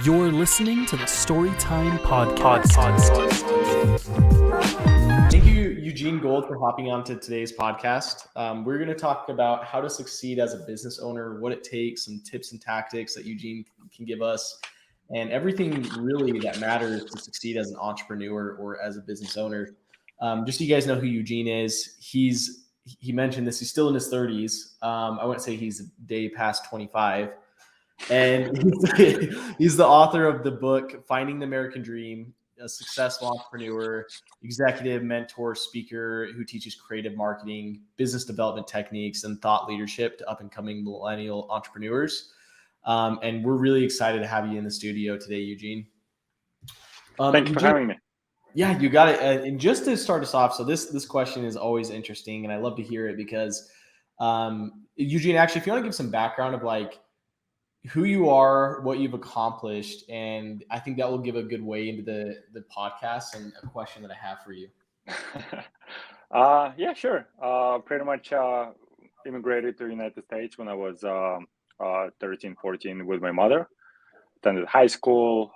You're listening to the Storyy Time podcast. Thank you, Eugene Gold, for hopping on to today's podcast. We're going to talk about how to succeed as a business owner, what it takes, some tips and tactics that Eugene can give us, and everything really that matters to succeed as an entrepreneur or as a business owner. Just so you guys know who Eugene is, he mentioned this. He's still in his 30s. I wouldn't say he's a day past 25. And he's the author of the book, Finding the American Dream, a successful entrepreneur, executive, mentor, speaker who teaches creative marketing, business development techniques, and thought leadership to up-and-coming millennial entrepreneurs. And we're really excited to have you in the studio today, Eugene. Thank you for having me. Yeah, you got it. And just to start us off, so this question is always interesting, and I love to hear it because, Eugene, actually, if you want to give some background of like who you are, what you've accomplished, and I think that will give a good way into the podcast and a question that I have for you. Yeah, sure. Pretty much immigrated to the United States when I was 13, 14 with my mother. Attended high school,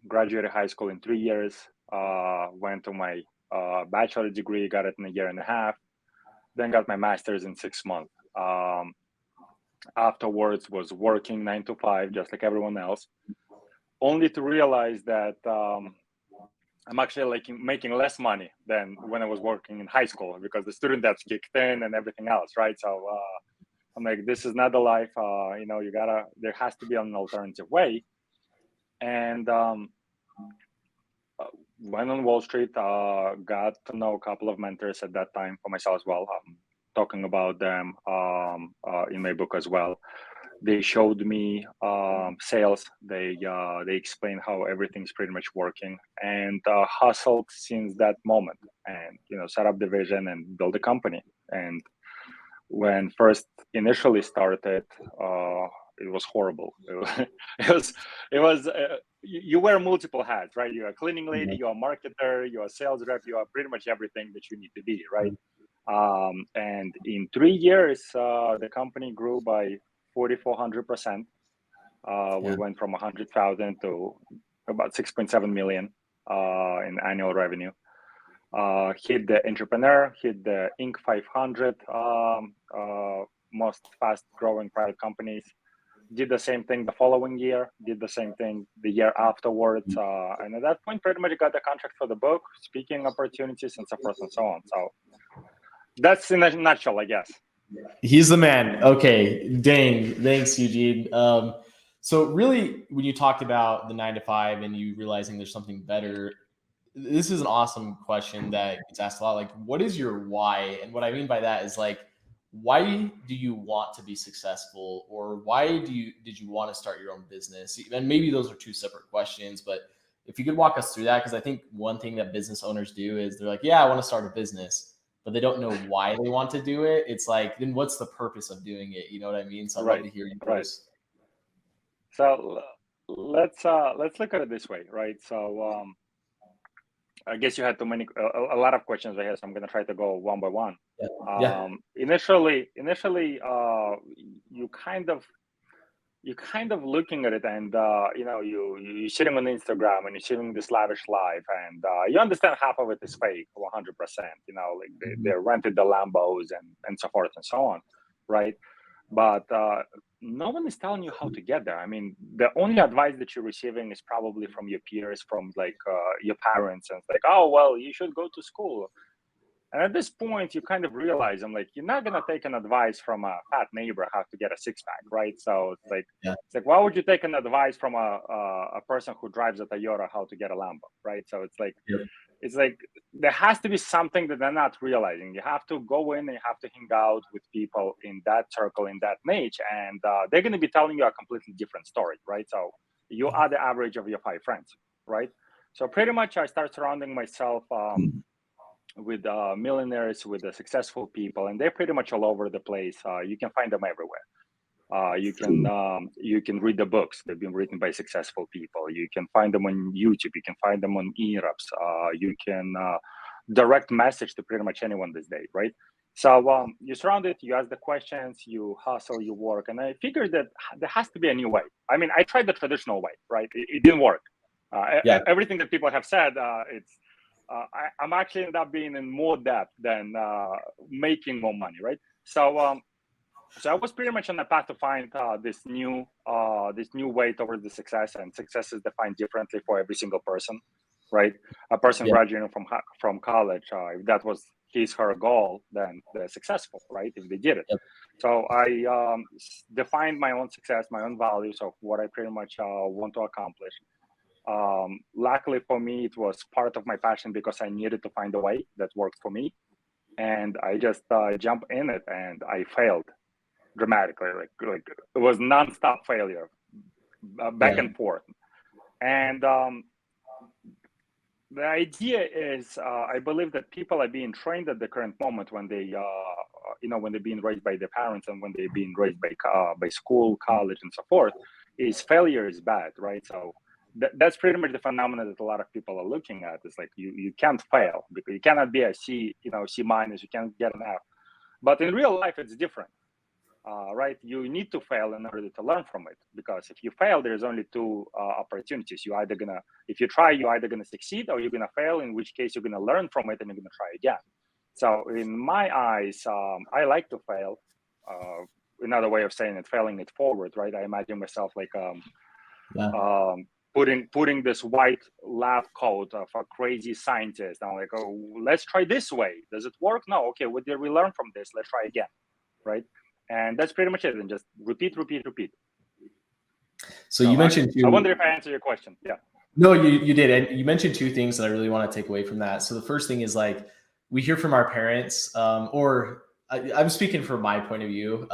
graduated high school in 3 years, went to my bachelor degree, got it in a year and a half, then got my master's in 6 months. Afterwards was working 9 to 5, just like everyone else, only to realize that I'm actually making less money than when I was working in high school because the student debts kicked in and everything else, right? So I'm like, this is not the life. There has to be an alternative way. And went on Wall Street, got to know a couple of mentors at that time for myself as well. Talking about them in my book as well. They showed me sales. They explained how everything's pretty much working, and hustled since that moment, and set up the vision and build a company. And when first initially started, it was horrible. It was you wear multiple hats, right? You're a cleaning lady, you're a marketer, you're a sales rep, you are pretty much everything that you need to be, right? And in 3 years, the company grew by 4,400%. We went from 100,000 to about 6.7 million in annual revenue. Hit the entrepreneur, hit the Inc. 500 most fast-growing private companies. Did the same thing the following year. Did the same thing the year afterwards. And at that point, pretty much got the contract for the book, speaking opportunities, and so forth and so on. So that's in a nutshell, I guess. He's the man. Okay. Dang. Thanks, Eugene. So really, when you talked about the 9 to 5 and you realizing there's something better, this is an awesome question that gets asked a lot. Like, what is your why? And what I mean by that is like, why do you want to be successful, or why did you want to start your own business? And maybe those are two separate questions, but if you could walk us through that, because I think one thing that business owners do is they're like, yeah, I want to start a business, but they don't know why they want to do it. It's like, then what's the purpose of doing it? You know what I mean? So I'd love to hear you first. So let's look at it this way, right? So I guess you had a lot of questions I had, so I'm going to try to go one by one. Yeah. Initially, you kind of looking at it, and you're sitting on Instagram and you're shooting this lavish life, and you understand half of it is fake, 100%. They rented the Lambos and so forth and so on, right? But no one is telling you how to get there. I mean, the only advice that you're receiving is probably from your peers, from your parents, and it's like, oh, well, you should go to school. And at this point, you kind of realize, you're not gonna take an advice from a fat neighbor how to get a six-pack, right? So it's like, why would you take an advice from a person who drives a Toyota how to get a Lambo, right? So it's like there has to be something that they're not realizing. You have to go in and you have to hang out with people in that circle, in that niche, and they're going to be telling you a completely different story, right? So you are the average of your 5 friends, right? So pretty much I start surrounding myself with millionaires, with the successful people, and they're pretty much all over the place. You can find them everywhere. You can read the books. They've been written by successful people. You can find them on YouTube. You can find them on ERAPs. You can direct message to pretty much anyone this day, right? So you surround it, you ask the questions, you hustle, you work. And I figured that there has to be a new way. I mean, I tried the traditional way, right? It didn't work. Everything that people have said, I'm actually end up being in more debt than making more money, right? So I was pretty much on a path to find this new way towards the success, and success is defined differently for every single person, right? A person graduating from college, if that was his her goal, then they're successful, right? If they did it. So I defined my own success, my own values of what I pretty much want to accomplish. Luckily for me, it was part of my passion because I needed to find a way that worked for me, and I just jumped in it, and I failed dramatically. Like it was nonstop failure, back and forth. And the idea is, I believe that people are being trained at the current moment when they, when they're being raised by their parents and when they're being raised by school, college, and so forth, is failure is bad, right? So that's pretty much the phenomenon that a lot of people are looking at. It's like you can't fail because you cannot be a C, C minus, you can't get an F. But in real life, it's different. Right? You need to fail in order to learn from it, because if you fail, there's only two opportunities. If you try, you're either gonna succeed or you're gonna fail, in which case you're gonna learn from it and you're gonna try again. So in my eyes, I like to fail. Another way of saying it, failing it forward, right? I imagine myself like putting this white lab coat of a crazy scientist. I'm like, oh, let's try this way. Does it work? No. Okay, what did we learn from this? Let's try again, right? And that's pretty much it. And just repeat. So you mentioned I wonder if I answered your question. Yeah. No, you did. And you mentioned two things that I really want to take away from that. So the first thing is, like, we hear from our parents, or I'm speaking from my point of view,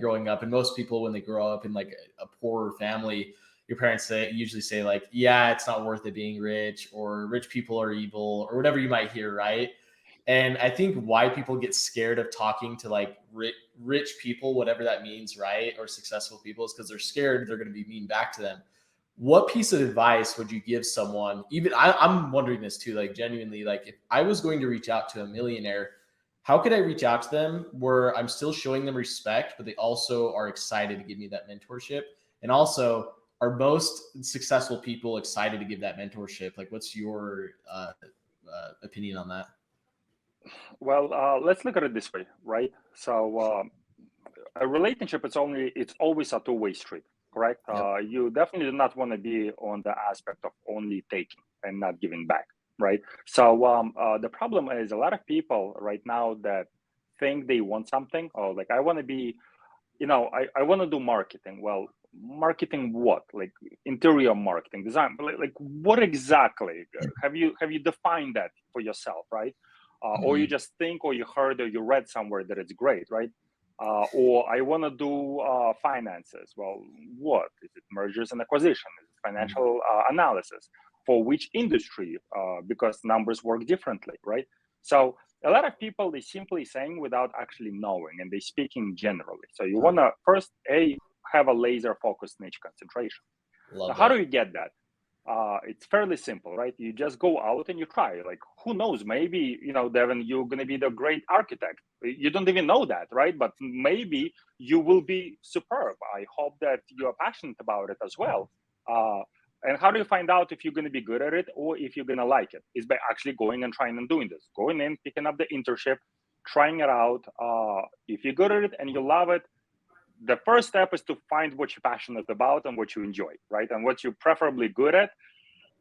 growing up, and most people, when they grow up in like a poorer family, your parents usually say like, yeah, it's not worth it being rich, or rich people are evil, or whatever you might hear, right? And I think why people get scared of talking to like rich people, whatever that means, right? Or successful people, is because they're scared they're going to be mean back to them. What piece of advice would you give someone? Even I'm wondering this too, like genuinely, like if I was going to reach out to a millionaire, how could I reach out to them where I'm still showing them respect, but they also are excited to give me that mentorship? And also, are most successful people excited to give that mentorship? Like, what's your opinion on that? Well, let's look at it this way, right? So a relationship, it's always a two-way street, correct? You definitely do not want to be on the aspect of only taking and not giving back, right? So the problem is a lot of people right now that think they want something, or like, I want to be, I want to do marketing. Well, marketing what? Like interior marketing, design, like what exactly? Have you defined that for yourself, right? Or you just think, or you heard, or you read somewhere that it's great, right? Or I want to do finances. Well, what is it? Mergers and acquisition? Is it financial analysis? For which industry? Because numbers work differently, right? So a lot of people, they simply saying without actually knowing, and they speaking generally. So you want to first have a laser focused niche concentration. Now, how do you get that? It's fairly simple, right? You just go out and you try. Like, who knows? Maybe, Devin, you're going to be the great architect. You don't even know that, right? But maybe you will be superb. I hope that you are passionate about it as well. And how do you find out if you're going to be good at it or if you're going to like it? Is by actually going and trying and doing this. Going in, picking up the internship, trying it out. If you're good at it and you love it, the first step is to find what you're passionate about and what you enjoy, right? And what you're preferably good at,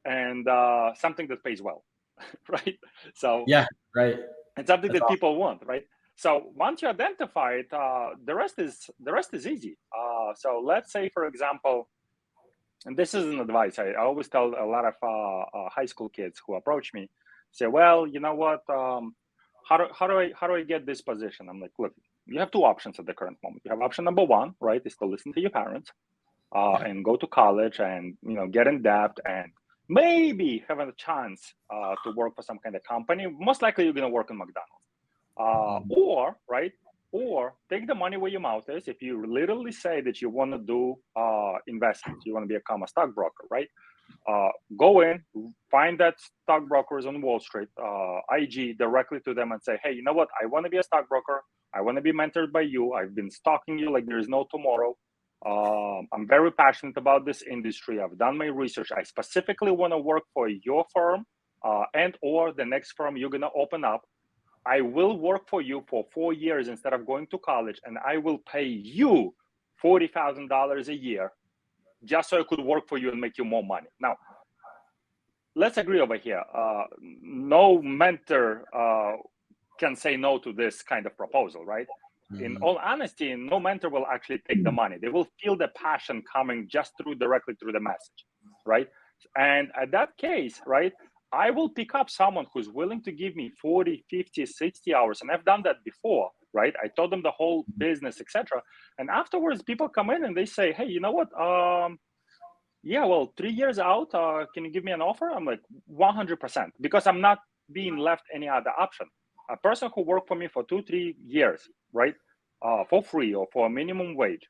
and something that pays well, right? So yeah, right. And something that people want, right? So once you identify it, the rest is easy. So let's say, for example, and this is an advice I always tell a lot of high school kids who approach me, say, well, you know what? How do I get this position? I'm like, look, you have two options at the current moment. You have option number one, right, is to listen to your parents and go to college and get in debt and maybe have a chance to work for some kind of company. Most likely you're going to work in McDonald's. Or take the money where your mouth is. If you literally say that you want to do investments, you want to become a stockbroker, right? Go in, find that stockbrokers on Wall Street, IG directly to them and say, hey, you know what? I want to be a stockbroker. I want to be mentored by you. I've been stalking you like there is no tomorrow. I'm very passionate about this industry. I've done my research. I specifically want to work for your firm and or the next firm you're going to open up. I will work for you for 4 years instead of going to college, and I will pay you $40,000 a year just so I could work for you and make you more money. Now, let's agree over here. No mentor can say no to this kind of proposal, right? Mm-hmm. In all honesty, no mentor will actually take the money. They will feel the passion coming just directly through the message, right? And at that case, right, I will pick up someone who's willing to give me 40, 50, 60 hours. And I've done that before, right? I told them the whole business, etc. And afterwards, people come in and they say, hey, you know what? Yeah, well, 3 years out, can you give me an offer? I'm like, 100%, because I'm not being left any other option. A person who worked for me for 2-3 years, right, for free or for a minimum wage,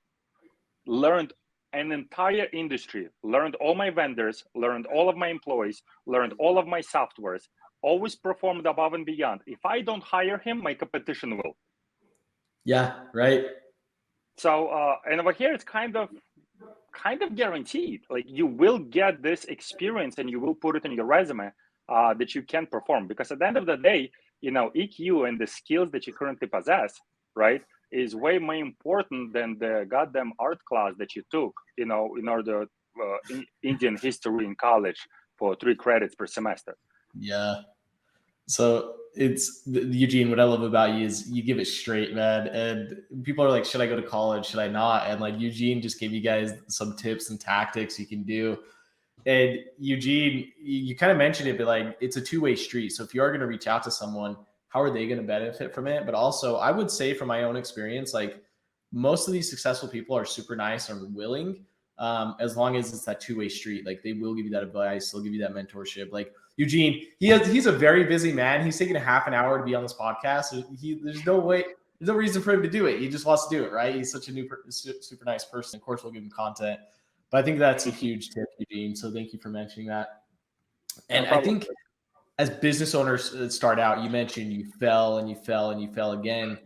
learned an entire industry, learned all my vendors, learned all of my employees, learned all of my softwares, always performed above and beyond. If I don't hire him, my competition will. Yeah, right. So, and over here, it's kind of guaranteed. Like, you will get this experience and you will put it in your resume that you can perform. Because at the end of the day, you know, EQ and the skills that you currently possess, right, is way more important than the goddamn art class that you took, you know, in order Indian history in college for 3 credits per semester. Yeah. So it's Eugene. What I love about you is you give it straight, man. And people are like, should I go to college? Should I not? And like Eugene just gave you guys some tips and tactics you can do. And Eugene, you kind of mentioned it, but like it's a two-way street. So if you are going to reach out to someone, how are they going to benefit from it? But also, I would say from my own experience, like most of these successful people are super nice and willing, as long as it's that two-way street. Like they will give you that advice, they'll give you that mentorship. Like Eugene, he's a very busy man. He's taking a half an hour to be on this podcast. There's no reason for him to do it. He just wants to do it, right? He's such a super nice person. Of course, we'll give him content. But I think that's a huge tip, Eugene. So thank you for mentioning that. And I think as business owners start out, you mentioned you fell and you fell and you fell again.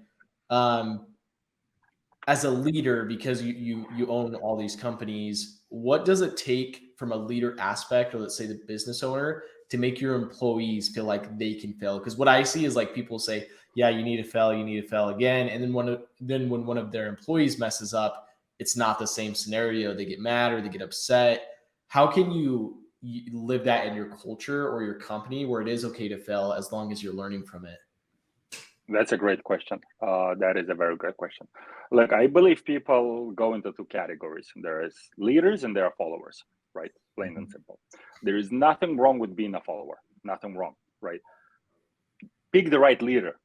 As a leader, because you own all these companies, what does it take from a leader aspect, or let's say the business owner, to make your employees feel like they can fail? Because what I see is like people say, yeah, you need to fail again. And then when one of their employees messes up, it's not the same scenario. They get mad or they get upset. How can you live that in your culture or your company where it is okay to fail as long as you're learning from it? That's a great question. That is a very great question. Look, I believe people go into 2 categories. There is leaders and there are followers, right? Plain and simple. There is nothing wrong with being a follower. Nothing wrong, right? Pick the right leader.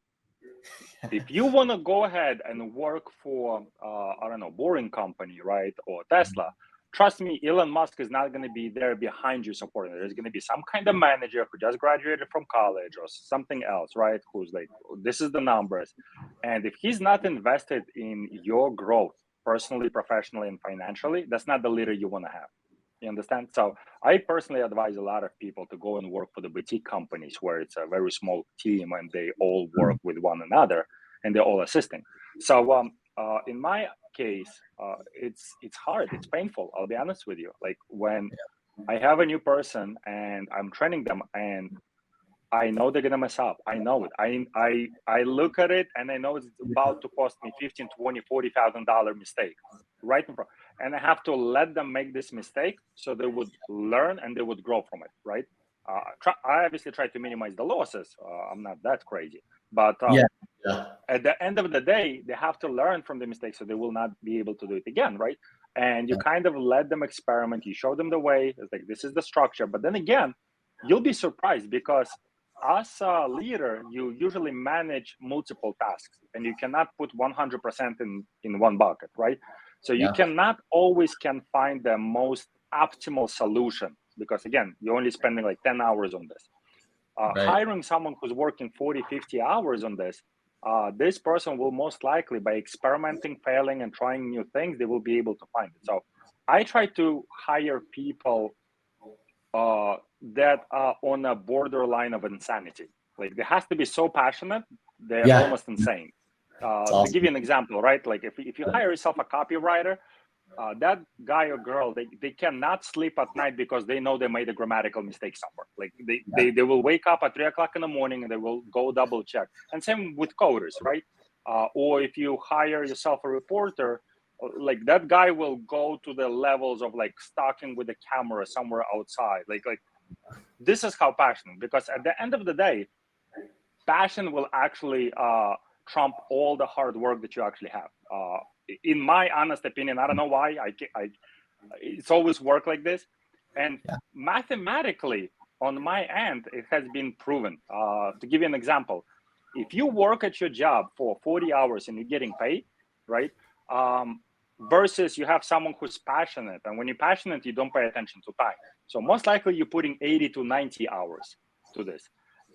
If you want to go ahead and work for, I don't know, Boring Company, right, or Tesla, trust me, Elon Musk is not going to be there behind you supporting it. There's going to be some kind of manager who just graduated from college or something else, right, who's like, this is the numbers. And if he's not invested in your growth personally, professionally, and financially, that's not the leader you want to have. You understand? So I personally advise a lot of people to go and work for the boutique companies where it's a very small team and they all work with one another and they're all assisting. So in my case, it's hard. It's painful. I'll be honest with you. Like when I have a new person and I'm training them and I know they're gonna mess up. I know it. I look at it and I know it's about to cost me $15,000, $20,000, $40,000 mistake right in front. And I have to let them make this mistake so they would learn and they would grow from it, right? I obviously try to minimize the losses. I'm not that crazy, but at the end of the day, they have to learn from the mistakes so they will not be able to do it again, right? And you kind of let them experiment. You show them the way. It's like, this is the structure. But then again, you'll be surprised because as a leader, you usually manage multiple tasks and you cannot put 100% in one bucket, right? So you cannot always find the most optimal solution because again, you're only spending like 10 hours on this. Hiring someone who's working 40, 50 hours on this, this person will most likely, by experimenting, failing, and trying new things, they will be able to find it. So I try to hire people that are on a borderline of insanity. Like they have to be so passionate, they're almost insane. Awesome. To give you an example, right? Like if you hire yourself a copywriter, that guy or girl, they cannot sleep at night because they know they made a grammatical mistake somewhere. Like they will wake up at 3 o'clock in the morning and they will go double check. And same with coders, right? Or if you hire yourself a reporter, like that guy will go to the levels of like stalking with a camera somewhere outside. Like this is how passionate, because at the end of the day, passion will actually trump all the hard work that you actually have. In my honest opinion, I don't know why. It's always worked like this, and mathematically, on my end, it has been proven. To give you an example, if you work at your job for 40 hours and you're getting paid, right? Versus you have someone who's passionate, and when you're passionate, you don't pay attention to time. So most likely you're putting 80 to 90 hours to this.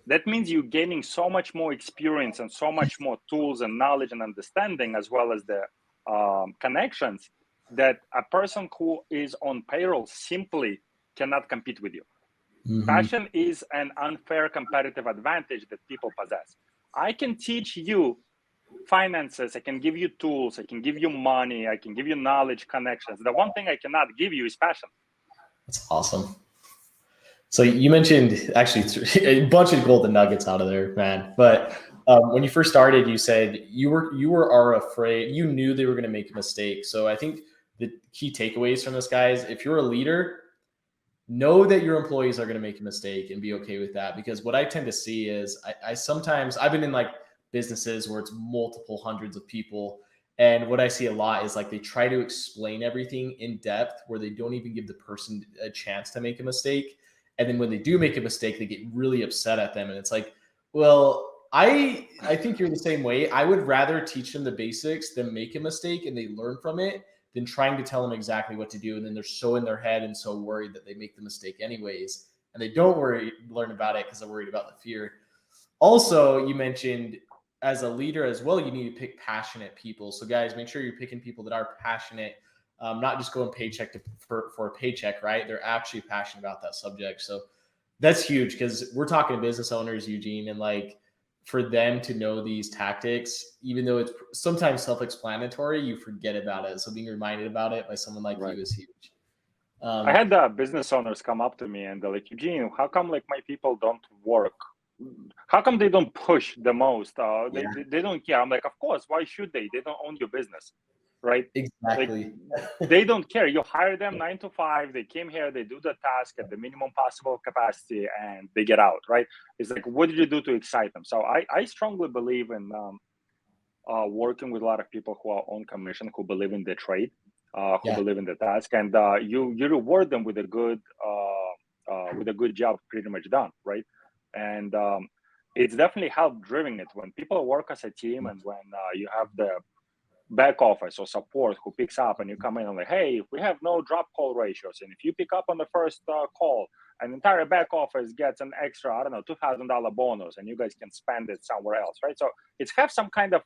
That means you're gaining so much more experience and so much more tools and knowledge and understanding, as well as the connections, that a person who is on payroll simply cannot compete with you. Mm-hmm. Passion is an unfair competitive advantage that people possess. I can teach you finances, I can give you tools, I can give you money, I can give you knowledge, connections. The one thing I cannot give you is passion. That's awesome. So you mentioned actually a bunch of golden nuggets out of there, man. But when you first started, you said you were afraid. You knew they were going to make a mistake. So I think the key takeaways from this, guys, if you're a leader, know that your employees are going to make a mistake and be okay with that. Because what I tend to see is I sometimes, I've been in like businesses where it's multiple hundreds of people. And what I see a lot is like they try to explain everything in depth where they don't even give the person a chance to make a mistake. And then when they do make a mistake, they get really upset at them. And it's like, well, I think you're the same way. I would rather teach them the basics than make a mistake and they learn from it than trying to tell them exactly what to do. And then they're so in their head and so worried that they make the mistake anyways. And they don't learn about it because they're worried about the fear. Also, you mentioned as a leader as well, you need to pick passionate people. So guys, make sure you're picking people that are passionate. Not just going paycheck for a paycheck, right? They're actually passionate about that subject. So that's huge because we're talking to business owners, Eugene, and like for them to know these tactics, even though it's sometimes self-explanatory, you forget about it. So being reminded about it by someone like you is huge. I had business owners come up to me and they're like, Eugene, how come like my people don't work? How come they don't push the most? They don't care. I'm like, of course, why should they? They don't own your business. Right? Exactly. Like, they don't care. You hire them 9 to 5. They came here. They do the task at the minimum possible capacity, and they get out. Right? It's like, what did you do to excite them? So I strongly believe in working with a lot of people who are on commission, who believe in the trade, who believe in the task, and you reward them with a good job, pretty much done. Right? And it's definitely helped driving it when people work as a team, and when you have the back office or support who picks up and you come in and like, hey, we have no drop call ratios, and if you pick up on the first call, an entire back office gets an extra, I don't know, $2,000 bonus, and you guys can spend it somewhere else, right? So it's have some kind of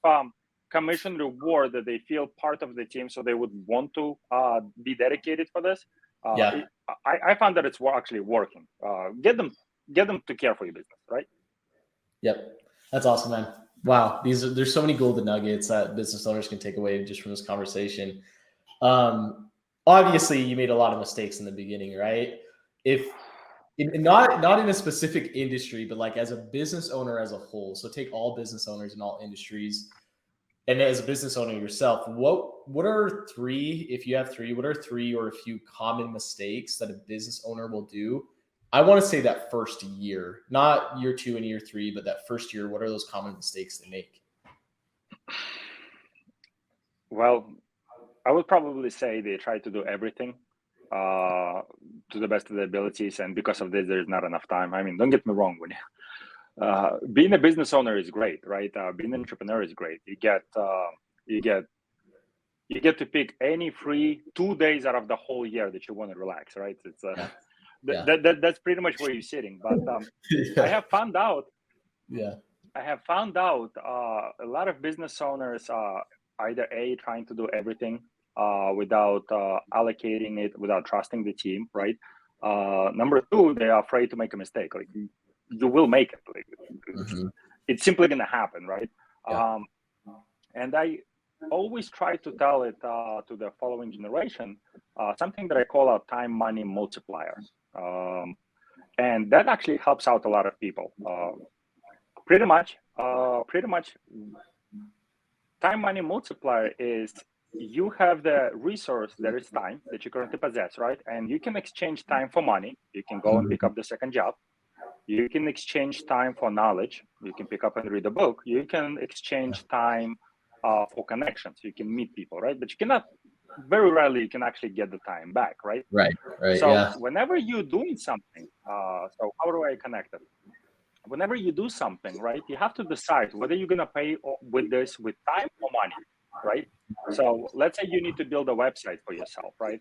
commission reward that they feel part of the team, so they would want to be dedicated for this. I found that it's actually working. Get them to care for your business, right? Yep, that's awesome, man. Wow, there's so many golden nuggets that business owners can take away just from this conversation. Obviously, you made a lot of mistakes in the beginning, right? Not in a specific industry, but like as a business owner as a whole. So take all business owners in all industries, and as a business owner yourself, what are three? If you have three, what are three or a few common mistakes that a business owner will do? I want to say that first year, not year 2 and year 3, but that first year, what are those common mistakes they make? Well, I would probably say they try to do everything to the best of their abilities. And because of this, there's not enough time. I mean, don't get me wrong. When being a business owner is great, right? Being an entrepreneur is great. You get to pick any free 2 days out of the whole year that you want to relax, right? It's that's pretty much where you're sitting. But I have found out a lot of business owners either trying to do everything without allocating it, without trusting the team, right? Number 2, they are afraid to make a mistake. Like you will make it. Like, it's simply going to happen, right? And I always try to tell it to the following generation, something that I call a time money multiplier. And that actually helps out a lot of people. Pretty much, time money multiplier is you have the resource that is time that you currently possess, right? And you can exchange time for money. You can go and pick up the second job. You can exchange time for knowledge. You can pick up and read a book. You can exchange time for connections. You can meet people, right? But you cannot, very rarely you can actually get the time back, right? Right. So Yeah. whenever you're doing something, so how do I connect it? Whenever you do something, right, you have to decide whether you're going to pay with this with time or money, right? So let's say you need to build a website for yourself, right?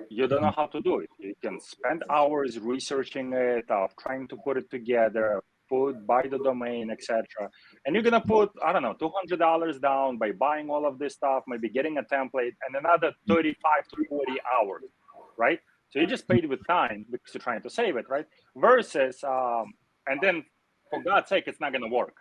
You don't know how to do it. You can spend hours researching it, trying to put it together, buy the domain, etc. And you're gonna put, I don't know, $200 down by buying all of this stuff, maybe getting a template, and another 35 to 40 hours, right? So you just paid with time because you're trying to save it, right? Versus, and then for God's sake, it's not gonna work.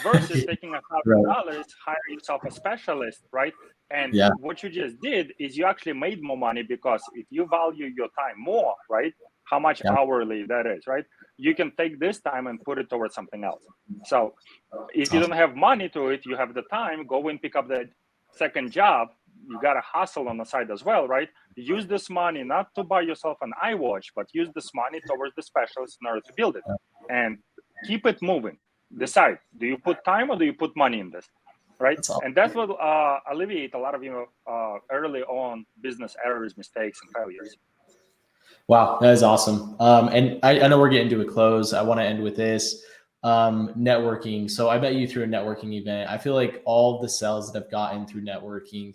Versus taking $1,000, hire yourself a specialist, right? And what you just did is you actually made more money because if you value your time more, right? How much hourly that is, right? You can take this time and put it towards something else. So if you don't have money to it, you have the time, go and pick up the second job. You got to hustle on the side as well, right? Use this money not to buy yourself an iWatch, but use this money towards the specialist in order to build it. And keep it moving. Decide, do you put time or do you put money in this? Right? And that will alleviate a lot of early on business errors, mistakes, and failures. Wow, that is awesome. And I know we're getting to a close. I want to end with this networking. So I met you through a networking event. I feel like all the sales that I've gotten through networking,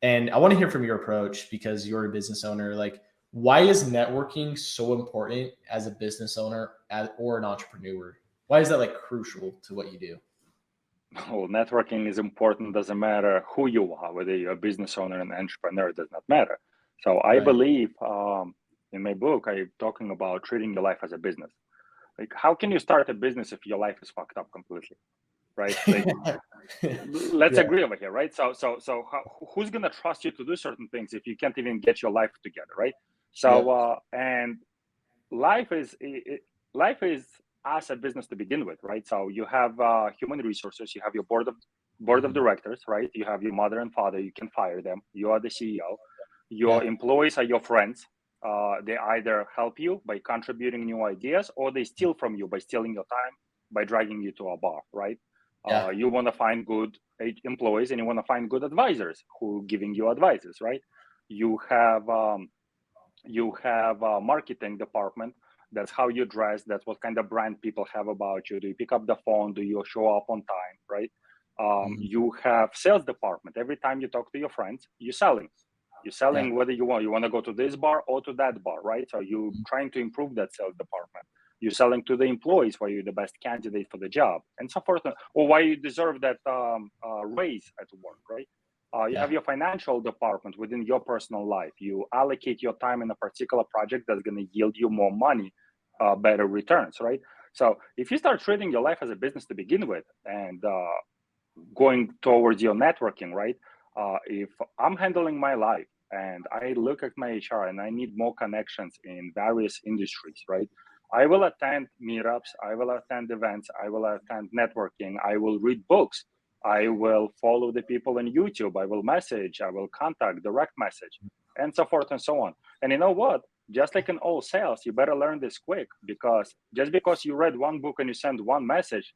and I want to hear from your approach because you're a business owner. Like, why is networking so important as a business owner or an entrepreneur? Why is that like crucial to what you do? Well, networking is important. Doesn't matter who you are, whether you're a business owner and entrepreneur, it does not matter. So I believe in my book, I'm talking about treating your life as a business. Like, how can you start a business if your life is fucked up completely, right? Like, let's agree over here, right? So who's gonna trust you to do certain things if you can't even get your life together, right? So and life is as a business to begin with, right? So you have human resources, you have your board of directors, right? You have your mother and father, you can fire them. You are the CEO. Your employees are your friends. They either help you by contributing new ideas or they steal from you by stealing your time, by dragging you to a bar, right? You want to find good employees and you want to find good advisors who giving you advices, right? You have a marketing department. That's how you dress. That's what kind of brand people have about you. Do you pick up the phone? Do you show up on time, right? You have sales department. Every time you talk to your friends, you're selling. You're selling whether you want to go to this bar or to that bar, right? So you're trying to improve that sales department. You're selling to the employees why you're the best candidate for the job and so forth, or why you deserve that raise at work, right? You have your financial department within your personal life. You allocate your time in a particular project that's going to yield you more money, better returns, right? So if you start treating your life as a business to begin with and going towards your networking, right? If I'm handling my life and I look at my HR and I need more connections in various industries, right? I will attend meetups, I will attend events, I will attend networking, I will read books, I will follow the people on YouTube, I will message, I will contact, direct message, and so forth and so on. And you know what? Just like in all sales, you better learn this quick, because just because you read one book and you send one message,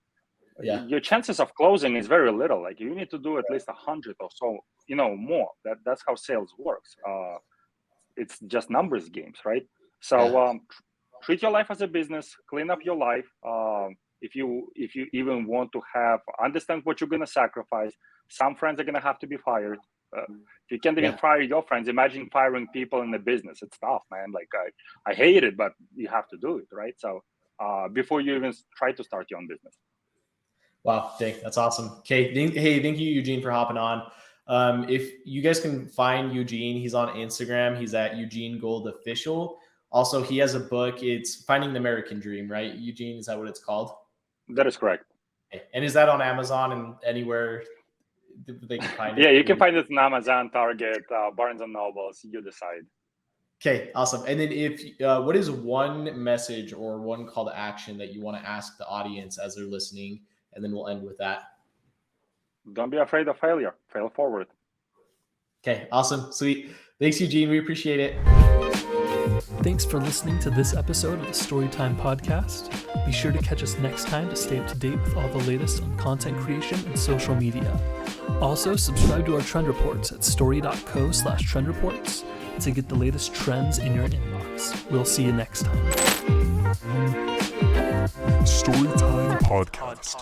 your chances of closing is very little. Like, you need to do at least 100 or so, more. That's how sales works. It's just numbers games, right? So treat your life as a business, clean up your life. If you even want to understand what you're going to sacrifice. Some friends are going to have to be fired. If you can't even fire your friends, imagine firing people in the business. It's tough, man. Like, I hate it, but you have to do it, right? So before you even try to start your own business. Wow, Dick, that's awesome. Okay, thank you, Eugene, for hopping on. If you guys can find Eugene, he's on Instagram. He's at Eugene Gold Official. Also, he has a book. It's Finding the American Dream, right? Eugene, is that what it's called? That is correct. Okay. And is that on Amazon and anywhere they can find it? Yeah, you can find it on Amazon, Target, Barnes and Nobles. You decide. Okay, awesome. And then if what is one message or one call to action that you want to ask the audience as they're listening? And then we'll end with that. Don't be afraid of failure. Fail forward. Okay, awesome. Sweet. Thanks, Eugene. We appreciate it. Thanks for listening to this episode of the Storyy Time podcast. Be sure to catch us next time to stay up to date with all the latest on content creation and social media. Also, subscribe to our trend reports at story.co/trend reports to get the latest trends in your inbox. We'll see you next time. Storyy Time Podcast.